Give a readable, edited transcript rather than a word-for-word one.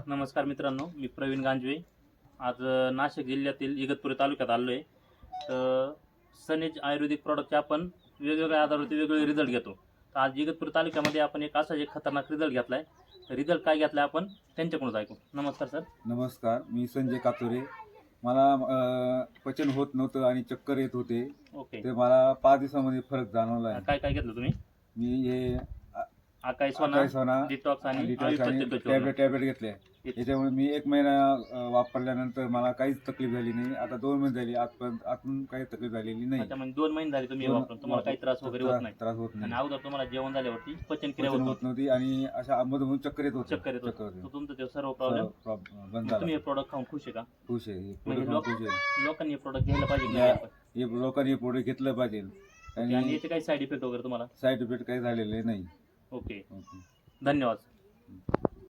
नमस्कार मित्रांनो, मी प्रवीण गांजवे. आज नाशिक जिल्ह्यातील इगतपुरी तालुक्यात आलो आहे. तर सनेज आयुर्वेदिक प्रॉडक्टचे आपण वेगवेगळ्या आधारावरती वेगवेगळे रिझल्ट घेतो. तर आज इगतपुरी तालुक्यामध्ये आपण एक असा एक खतरनाक रिझल्ट घेतला आहे. रिझल्ट काय घेतला आपण त्यांच्याकडूनच ऐकू. नमस्कार सर. नमस्कार, मी संजय कातोरे. मला पचन होत नव्हतं आणि चक्कर येत होते. ओके. ते मला 5 दिवसामध्ये फरक जाणवला आहे. काय काय घेतलं तुम्ही? मी हे आकाई सोना, सोना, डिटॉक्स आणि डिटॉक्स आणि आयुर्वेदिक टॅबलेट घेतले. याच्यामुळे मी 1 महिना वापरल्यानंतर मला काहीच तकलीफ झाली नाही. आता 2 महिने झाली, आतून काही तकलीफ झालेली नाही. अच्छा, म्हणजे 2 महिने झाले तुम्ही वापरून, तुम्हाला काही त्रास वगैरे होत नाही? त्रास होत आणि नाही. अगोदर तुम्हाला जेवण झाल्यावरती पचनक्रिया पचन होत होत नव्हती आणि अशा मधून चक्कर येत होती. चक्कर येत होतं. तर तुमचं ते सर्व प्रॉब्लेम बंद झाला. तुम्ही हे प्रोडक्ट खाऊन खुश आहे का? खुश आहे. म्हणजे खुश आहे. लोकांनी हे प्रोडक्ट घ्यायला पाहिजे की नाही? हे लोकांनी पुढे घेतलं पाहिजे आणि आणि याचे काही साईड इफेक्ट वगैरे तुम्हाला? साईड इफेक्ट काही झालेले नाही. ओके, धन्यवाद.